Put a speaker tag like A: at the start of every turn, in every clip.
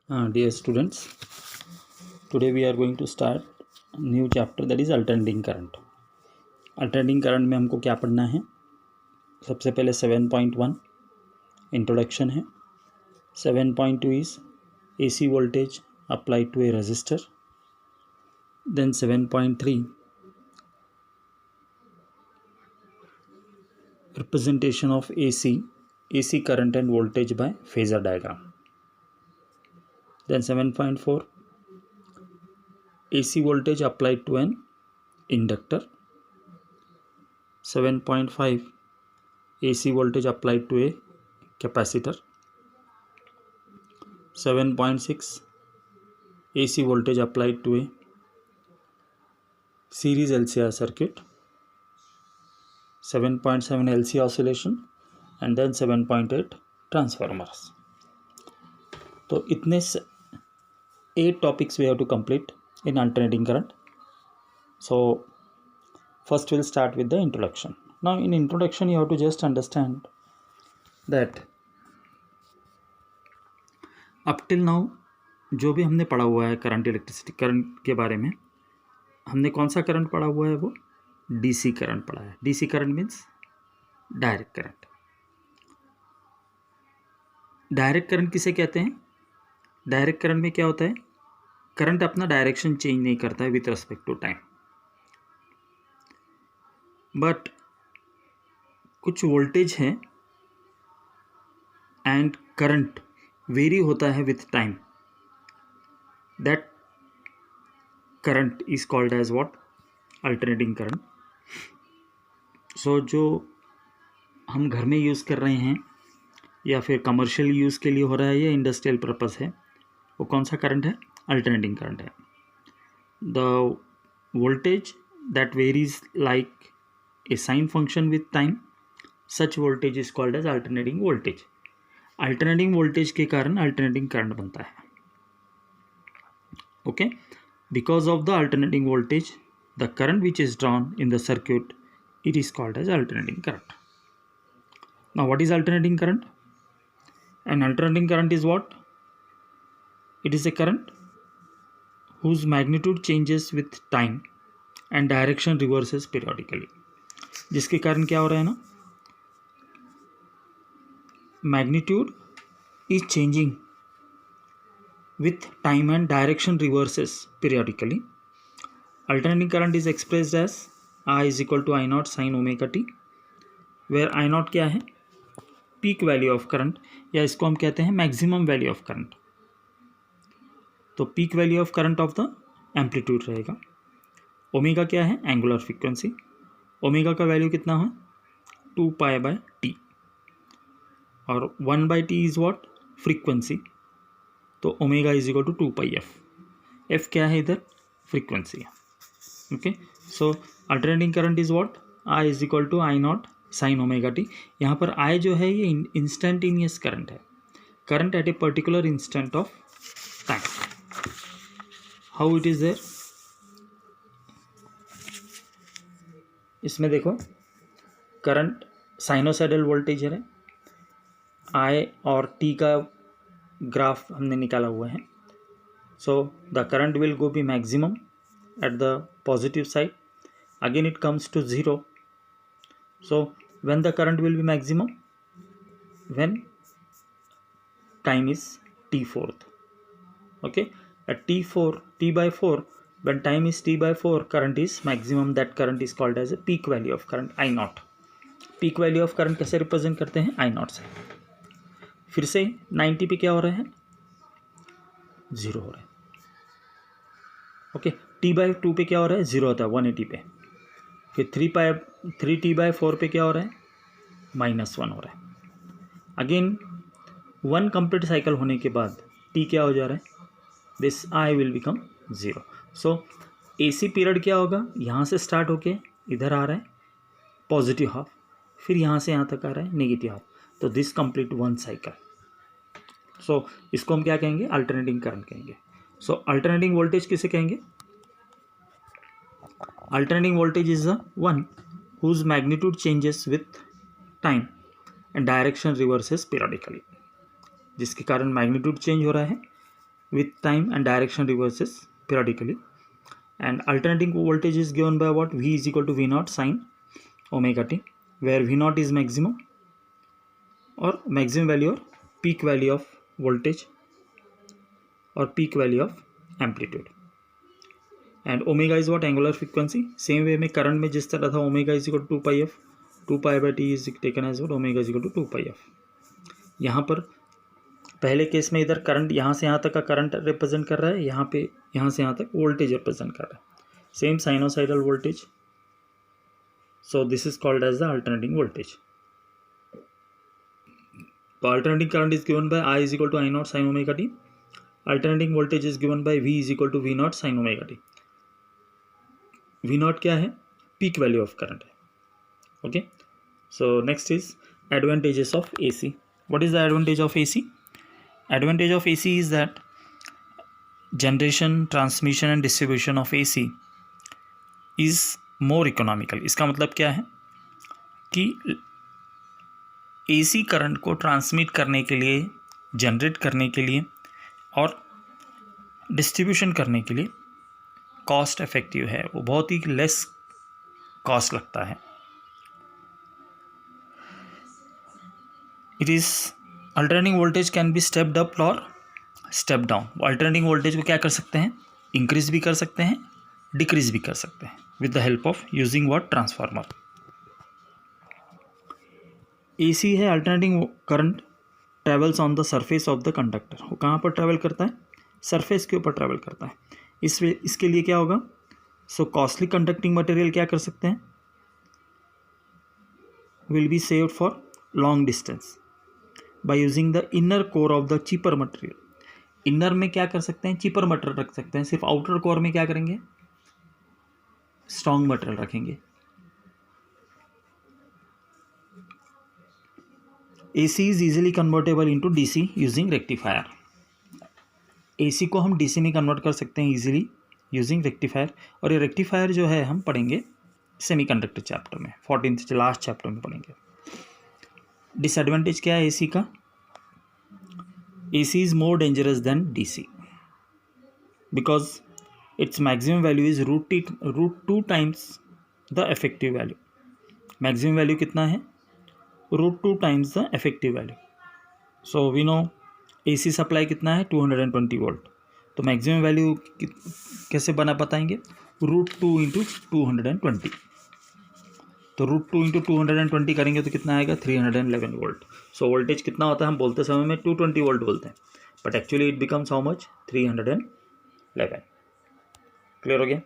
A: Dear students, today we are going to start a new chapter that is alternating current. Alternating current में हमको क्या पढ़ना है? सबसे पहले 7.1 इंट्रोडक्शन है. 7.2 is AC voltage applied to a resistor. Then 7.3 representation of AC current and voltage by phasor diagram. Then 7.4 AC voltage applied to an inductor. 7.5 AC voltage applied to a capacitor. 7.6 AC voltage applied to a series LCR circuit. 7.7 LC oscillation and then 7.8 transformers. तो इतने 8 topics we have to complete in alternating current. So first we'll start with the introduction. Now in introduction you have to just understand that up till now जो भी हमने पढ़ा हुआ है current electricity current के बारे में, हमने कौन सा करंट पढ़ा हुआ है? वो डीसी करंट पढ़ा है. DC current means direct current. Direct current किसे कहते हैं? डायरेक्ट करंट में क्या होता है? करंट अपना डायरेक्शन चेंज नहीं करता है with respect to time, but कुछ वोल्टेज है एंड करंट वेरी होता है with time. That current is called as what? Alternating current. So जो हम घर में यूज़ कर रहे हैं या फिर कमर्शियल यूज़ के लिए हो रहा है या इंडस्ट्रियल पर्पस है, वो कौन सा करंट है? अल्टरनेटिंग करंट है. The voltage that varies like a sine function with time, such voltage is called as alternating voltage. Alternating voltage के कारण अल्टरनेटिंग करंट बनता है. Okay, because of the alternating voltage the current which is drawn in the circuit, it is called as alternating current. Now what is alternating current? An alternating current is what? It is a current whose magnitude changes with time and direction reverses periodically. जिसके कारण क्या हो रहा है ना, magnitude is changing with time and direction reverses periodically. Alternating current is expressed as I is equal to I naught sin omega t, where I naught क्या है? Peak value of current, या इसको हम कहते हैं मैक्सिमम वैल्यू ऑफ करंट. तो peak value of current of the amplitude रहेगा. Omega क्या है? Angular frequency. ओमेगा का वैल्यू कितना है? 2 पाई बाय टी, और 1 by T is what? Frequency. तो omega is equal to 2 pi f. F क्या है इधर? फ्रीक्वेंसी है. Okay, so alternating current is what? I is equal to I naught sine omega t. यहाँ पर आई जो है ये इंस्टेंटेनियस करंट है, current at a particular instant of time. How it is there? इसमें देखो, करंट साइनोसाइडल वोल्टेज है, आई और टी का ग्राफ हमने निकाला हुआ है. So the current will go be maximum at the positive side, again it comes to 0. So when the current will be maximum? When time is t4th. Okay, at t by 4, when time is t by 4, current is maximum. That current is called as a peak value of current, I naught. peak value of current कैसे represent करते हैं? I naught से. फिर से 90 पे क्या हो रहा है? 0 हो रहा है. ओके, टी बाई 2 पे क्या हो रहा है? 0 होता है 180 पे. फिर 3 टी बाई 4 पे क्या हो रहा है? -1 हो रहा है. अगेन 1 कंप्लीट साइकिल होने के बाद टी क्या हो जा रहा है? This I will become 0. So AC period क्या होगा? यहाँ से स्टार्ट होके इधर आ रहा है पॉजिटिव हाफ, फिर यहाँ से यहाँ तक आ रहा है नेगेटिव हाफ. तो दिस कंप्लीट 1 साइकिल. सो इसको हम क्या कहेंगे? अल्टरनेटिंग करंट कहेंगे. सो अल्टरनेटिंग वोल्टेज किसे कहेंगे? Alternating voltage is the one whose magnitude changes with time and direction reverses periodically. जिसके कारण मैग्नीट्यूड चेंज हो रहा है with time and direction reverses periodically. And alternating voltage is given by what? V is equal to V naught sine omega t, where V naught is maximum or maximum value or peak value of voltage or peak value of amplitude. And omega is what? Angular frequency. Same way में current में जिस तरह था omega is equal to 2 f, 2π/t is taken as what? Omega is equal to 2πf. यहाँ पर पहले case में इधर करंट यहाँ से यहाँ तक का करंट रिप्रेजेंट कर रहा है, यहाँ पे यहाँ से यहाँ तक वोल्टेज रिप्रेजेंट कर रहा है. Same sinusoidal voltage. So this is called as the alternating voltage. तो alternating current is given by I is equal to I naught sine omega t. Alternating voltage is given by V is equal to V naught sine omega t. V naught क्या है? Peak value of current है. Okay, so next is advantages of AC. What is the advantage of AC? Advantage of AC is that generation, transmission and distribution of AC is more economical. इसका मतलब क्या है कि AC current को transmit करने के लिए, जनरेट करने के लिए और डिस्ट्रीब्यूशन करने के लिए कॉस्ट इफेक्टिव है. वो बहुत ही लेस कॉस्ट लगता है. It is alternating voltage can be stepped up और स्टेप डाउन. अल्टरनेटिंग वोल्टेज को क्या कर सकते हैं? इंक्रीज भी कर सकते हैं, डिक्रीज भी कर सकते हैं with the help of using what? Transformer. AC है alternating current travels on the surface of the conductor. वो कहाँ पर ट्रैवल करता है? सरफेस के ऊपर ट्रैवल करता है. इसके लिए क्या होगा? सो कॉस्टली कंडक्टिंग मटेरियल क्या कर सकते हैं? Will be saved for long distance by using the inner core of the cheaper material. Inner में क्या कर सकते हैं? चीपर मटेरियल रख सकते हैं. सिर्फ आउटर कोर में क्या करेंगे? स्ट्रॉन्ग मटेरियल रखेंगे. AC is easily convertible into DC using rectifier. AC को हम DC में कन्वर्ट कर सकते हैं इजीली यूजिंग रेक्टिफायर. और ये रेक्टिफायर जो है हम पढ़ेंगे सेमीकंडक्टर चैप्टर में, 14th लास्ट चैप्टर में पढ़ेंगे. डिसएडवांटेज क्या है AC का? AC is more dangerous than DC because its maximum value is root 2 times the effective value. Maximum value कितना है? √2 times the effective value. So we know AC supply कितना है? 220 volt. तो मैक्सिमम वैल्यू कैसे बताएंगे? √2 into 220. तो √2 into 220 करेंगे तो कितना आएगा? 311 वोल्ट. सो वोल्टेज कितना होता है? हम बोलते समय में 220 वोल्ट बोलते हैं, but actually it becomes how much? 311. Clear हो गया?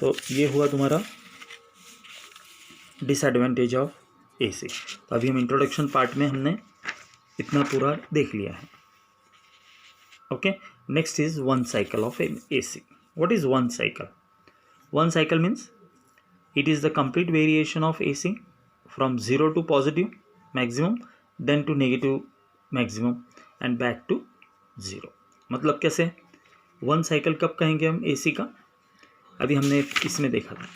A: तो ये हुआ तुम्हारा डिसएडवांटेज ऑफ AC. तो अभी हम इंट्रोडक्शन पार्ट में हमने इतना पूरा देख लिया है. Okay, next is one cycle of AC. What is one cycle? One cycle means it is the complete variation of AC from 0 to positive maximum, then to negative maximum and back to 0. मतलब कैसे? One cycle कब कहेंगे हम AC का? अभी हमने इसमें देखा था,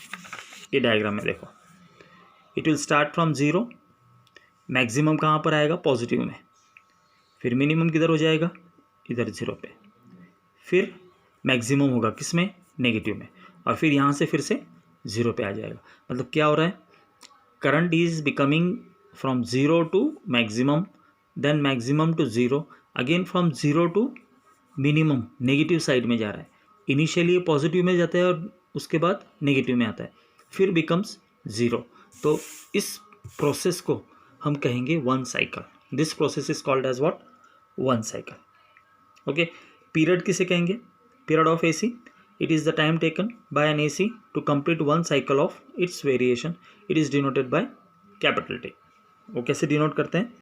A: ये डायग्राम में देखो. It will start from 0. Maximum कहाँ पर आएगा? पॉजिटिव में. फिर मिनिमम किधर हो जाएगा? इधर 0 पे. फिर मैक्सिमम होगा किस में? नेगेटिव में. और फिर यहाँ से फिर से 0 पे आ जाएगा. मतलब क्या हो रहा है? Current is becoming from 0 to maximum, then maximum to 0, again from 0 to minimum negative side में जा रहा है. इनिशियली ये पॉजिटिव में जाता है और उसके बाद नेगेटिव में आता है, फिर बिकम्स 0. तो इस प्रोसेस को हम कहेंगे one cycle. This process is called as what? One cycle. Okay, period किसे कहेंगे? Period of AC. It is the time taken by an AC to complete one cycle of its variation. It is denoted by capital T. वो कैसे denote करते हैं?